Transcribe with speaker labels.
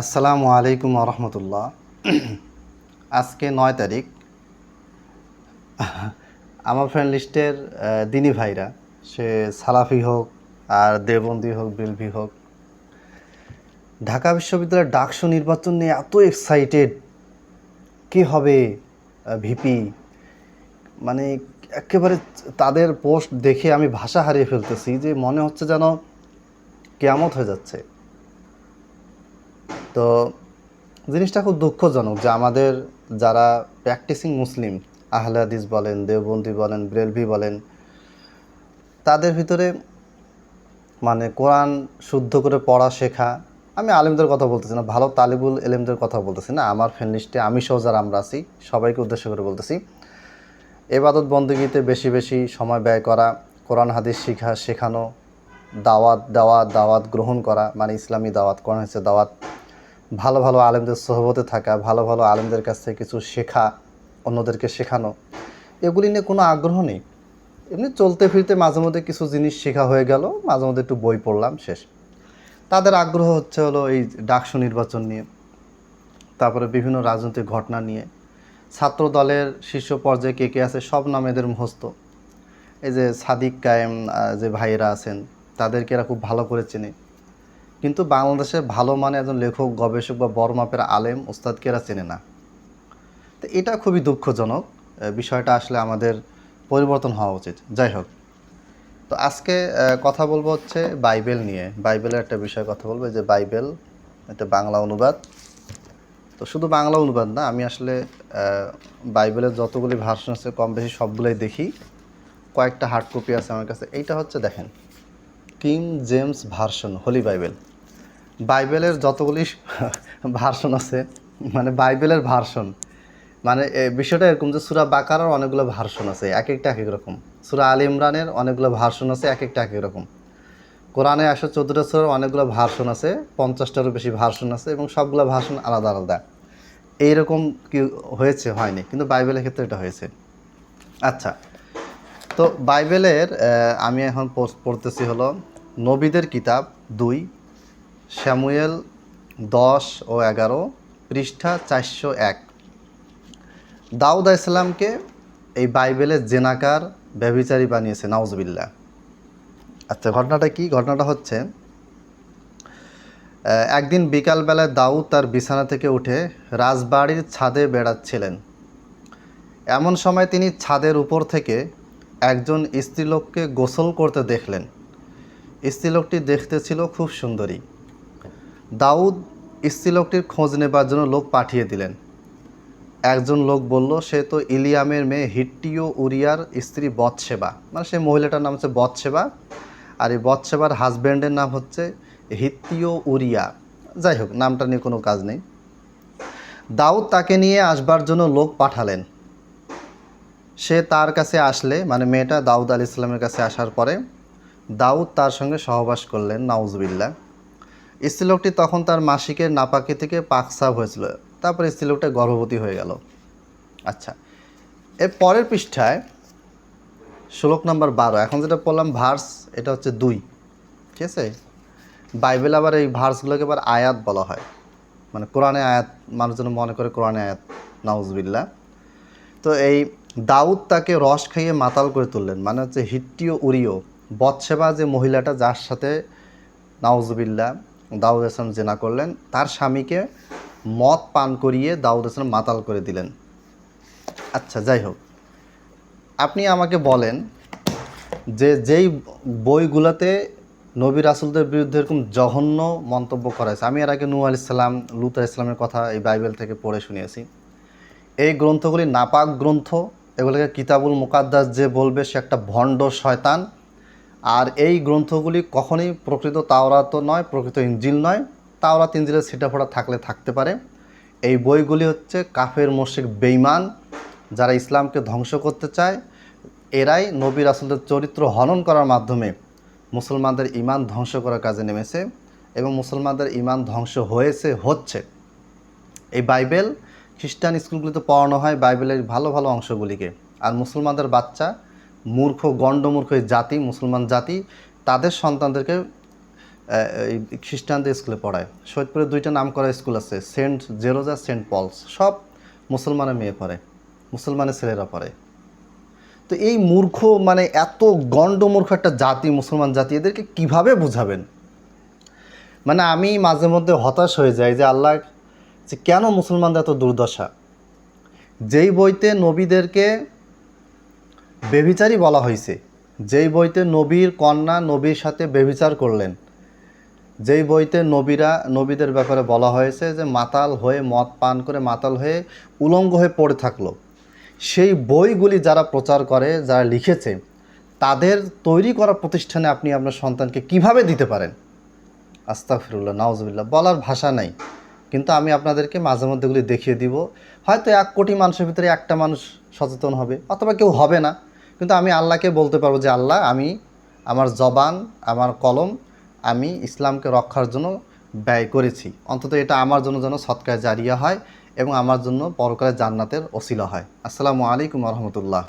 Speaker 1: আসসালামু আলাইকুম রহমতুল্লাহ। আজকে 9 তারিখ। আমার ফ্রেন্ড লিস্টের দিনী ভাইরা, সে সালাফি হোক আর দেওবন্দি হোক, বেলভি হোক, ঢাকা বিশ্ববিদ্যালয়ের ডাকসু নির্বাচন নিয়ে এত এক্সাইটেড। কি হবে ভিপি, মানে একেবারে তাদের পোস্ট দেখে আমি ভাষা হারিয়ে ফেলতেছি, যে মনে হচ্ছে যেন কেয়ামত হয়ে যাচ্ছে। তো জিনিসটা খুব দুঃখজনক যে আমাদের যারা প্র্যাকটিসিং মুসলিম, আহলে হাদিস বলেন, দেওবন্দি বলেন, ব্রেলভি বলেন, তাদের ভিতরে মানে কোরআন শুদ্ধ করে পড়া শেখা, আমি আলেমদের কথা বলতেছি না, ভালো তালিবুল এলেমদের কথা বলতেছি না, আমার ফ্রেন্ড লিস্টে আমি সহ যারা আমরা আছি সবাইকে উদ্দেশ্য করে বলতেছি, এবাদত বন্দেগীতে বেশি বেশি সময় ব্যয় করা, কোরআন হাদিস শেখানো, দাওয়াত দেওয়া, দাওয়াত গ্রহণ করা, মানে ইসলামী দাওয়াত, কোরআন হাদিসের দাওয়াত, ভালো ভালো আলেমদের সোহবতে থাকা, ভালো ভালো আলেমদের কাছ থেকে কিছু শেখা, অন্যদেরকে শেখানো, এগুলি নিয়ে কোনো আগ্রহ নেই। এমনি চলতে ফিরতে মাঝে মধ্যে কিছু জিনিস শেখা হয়ে গেল, মাঝে মধ্যে একটু বই পড়লাম, শেষ। তাদের আগ্রহ হচ্ছে হলো এই ডাকসু নির্বাচন নিয়ে, তারপরে বিভিন্ন রাজনৈতিক ঘটনা নিয়ে, ছাত্র দলের শীর্ষ পর্যায়ে কে কে আছে সব নাম এদের মুখস্থ। এই যে সাদিক কায়েম যে ভাইয়েরা আছেন, তাদেরকে এরা খুব ভালো করে চেনে, কিন্তু বাংলাদেশে ভালো মানে একজন লেখক, গবেষক বা বড় মাপের আলেম ওস্তাদকে এরা চেনে না। তো এটা খুবই দুঃখজনক। বিষয়টা আসলে আমাদের পরিবর্তন হওয়া উচিত। যাই হোক, তো আজকে কথা বলবো হচ্ছে বাইবেল নিয়ে। বাইবেলের একটা বিষয় কথা বলবো, যে বাইবেল একটা বাংলা অনুবাদ। তো শুধু বাংলা অনুবাদ না, আমি আসলে বাইবেলের যতগুলি ভার্সন আছে কম বেশি সবগুলোই দেখি। কয়েকটা হার্ড কপি আছে আমার কাছে। এইটা হচ্ছে দেখেন, king James version, Holi Bible. বাইবেলের যতগুলি ভার্সন আছে, মানে বাইবেলের ভার্সন, মানে বিষয়টা এরকম যে সূরা বাকারার অনেকগুলো ভার্সন আছে, এক একটা এক এক রকম। সূরা আল ইমরানের অনেকগুলো ভার্সন আছে, এক একটা এক এক রকম। কোরআনে 114টা সূরার অনেকগুলো ভার্সন আছে, 50টারও বেশি ভার্সন আছে, এবং সবগুলো ভার্সন আলাদা আলাদা। এইরকম কি হয়েছে? হয়নি, কিন্তু বাইবেলের ক্ষেত্রে এটা হয়েছে। আচ্ছা, তো বাইবেলের আমি এখন পড়তেছি হলো নবীদের কিতাব 2 স্যামুয়েল 10 ও 11, পৃষ্ঠা 401। দাউদ আলাইহিসসালামকে এই বাইবেলের জেনাকার, ব্যভিচারী বানিয়েছে, নাউজুবিল্লাহ। আচ্ছা, ঘটনাটা কি? ঘটনাটা হচ্ছে একদিন বিকালবেলায় দাউদ তার বিছানা থেকে উঠে রাজবাড়ির ছাদে বেড়াচ্ছিলেন। এমন সময় তিনি ছাদের উপর থেকে একজন স্ত্রীলোককে গোসল করতে দেখলেন। স্ত্রীলোকটি দেখতে ছিল খুব সুন্দরী। দাউদ স্ত্রীলোকটির খোঁজ নেবার জন্য লোক পাঠিয়ে দিলেন। একজন লোক বলল, সে তো ইলিয়ামের মেয়ে হিট্টিয় উরিয়ার স্ত্রী বৎসেবা। মানে সেই মহিলাটার নাম হচ্ছে বৎসেবা, আর এই বৎসেবার হাজব্যান্ডের নাম হচ্ছে হিত্তীয় উরিয়া। যাই হোক, নামটা নিয়ে কোনো কাজ নেই। দাউদ তাকে নিয়ে আসবার জন্য লোক পাঠালেন। সে তার কাছে আসলে, মানে মেয়েটা দাউদ আলাইহিস সালামের কাছে আসার পরে দাউদ তার সঙ্গে সহবাস করলেন, নাউজুবিল্লাহ। স্ত্রীলোকটি তখন তার মাসিকের নাপাকি থেকে পাকসাফ হয়েছিল। তারপর স্ত্রীলোকটা গর্ভবতী হয়ে গেল। আচ্ছা, এর পরের পৃষ্ঠায় শ্লোক নাম্বার 12, এখন যেটা পড়লাম ভার্স, এটা হচ্ছে 2, ঠিক আছে? বাইবেল আবার এই ভার্সগুলোকে আবার আয়াত বলা হয়, মানে কোরআনে আয়াত, মানুষজন মনে করে কোরআনে আয়াত, নাউজুবিল্লাহ। তো এই দাউদ তাকে রস খাইয়ে মাতাল করে তুললেন, মানে হচ্ছে হিট্টিয় উরিয় বৎসেবা, যে মহিলাটা যার সাথে নাউজুবিল্লাহ দাউদ ইসলাম জেনা করলেন, তার স্বামীকে মদ পান করিয়ে দাউদ ইসলাম মাতাল করে দিলেন। আচ্ছা, যাই হোক, আপনি আমাকে বলেন যে যেই বইগুলোতে নবী রাসূলদের বিরুদ্ধে এরকম জঘন্য মন্তব্য করা হয়েছে, আমি এর আগে নূহ আলাইহিস সালাম, লূত আলাইহিস সালামের কথা এই বাইবেল থেকে পড়ে শুনিয়েছি। এই গ্রন্থগুলি নাপাক গ্রন্থ, এগুলোকে কিতাবুল মুকাদ্দাস যে বলবে সে একটা ভণ্ড শয়তান। আর এই গ্রন্থগুলি কখনোই প্রকৃত তাওরাত নয়, প্রকৃত ইনজিল নয়। তাওরাত ইনজিলের ছিটাফোঁটা থাকলে থাকতে পারে। এই বইগুলি হচ্ছে কাফের, মুশরিক, বেঈমান, যারা ইসলামকে ধ্বংস করতে চায়। এরাই নবী রাসূলদের চরিত্র হনন করার মাধ্যমে মুসলমানদের ঈমান ধ্বংস করার কাজে নেমেছে, এবং মুসলমানদের ঈমান ধ্বংস হয়েছে, হচ্ছে। এই বাইবেল খ্রিস্টান স্কুলগুলিতে পড়ানো হয়, বাইবেলের ভালো ভালো অংশগুলিকে। আর মুসলমানদের বাচ্চা, মূর্খ, গণ্ডমূর্খ এই জাতি, মুসলমান জাতি, তাদের সন্তানদেরকে এই খ্রিস্টানদের স্কুলে পড়ায়। সৈয়দপুরে 2টা নামকরা স্কুল আছে, সেন্ট জেরোজা, সেন্ট পলস, সব মুসলমানের মেয়ে পড়ে, মুসলমানের ছেলেরা পড়ে। তো এই মূর্খ মানে এত গণ্ডমূর্খ একটা জাতি, মুসলমান জাতি, এদেরকে কিভাবে বুঝাবেন? মানে আমি মাঝে মধ্যে হতাশ হয়ে যাই যে আল্লাহ, যে কেন মুসলমানদের এত দুর্দশা। যেই বইতে নবীদেরকে বেভিচারী বলা হয়েছে, যেই বইতে নবীর কন্যা নবীর সাথে বেভিচার করলেন, যেই বইতে নবীদের ব্যাপারে বলা হয়েছে যে মাতাল হয়ে, মদ পান করে মাতাল হয়ে উলঙ্গ হয়ে পড়ে থাকলো, সেই বইগুলি যারা প্রচার করে, যারা লিখেছে, তাদের তৈরি করা প্রতিষ্ঠানে আপনি আপনার সন্তানকে কিভাবে দিতে পারেন? আস্তাগফিরুল্লাহ, নাউজুবিল্লাহ, বলার ভাষা নাই। কিন্তু আমি আপনাদেরকে মাঝে মধ্যে এগুলি দেখিয়ে দিব। হয়তো 1 কোটি মানুষের ভিতরে একটা মানুষ সচেতন হবে, অথবা কেউ হবে না। কিন্তু আমি আল্লাহকে বলতে পারবো যে আল্লাহ, আমি আমার জবান, আমার কলম আমি ইসলামকে রক্ষার জন্য ব্যয় করেছি। অন্তত এটা আমার জন্য যেন সদকায়ে জারিয়া হয় এবং আমার জন্য পরকালে জান্নাতের ওসিলা হয়। আসসালামু আলাইকুম ওয়া রাহমাতুল্লাহ।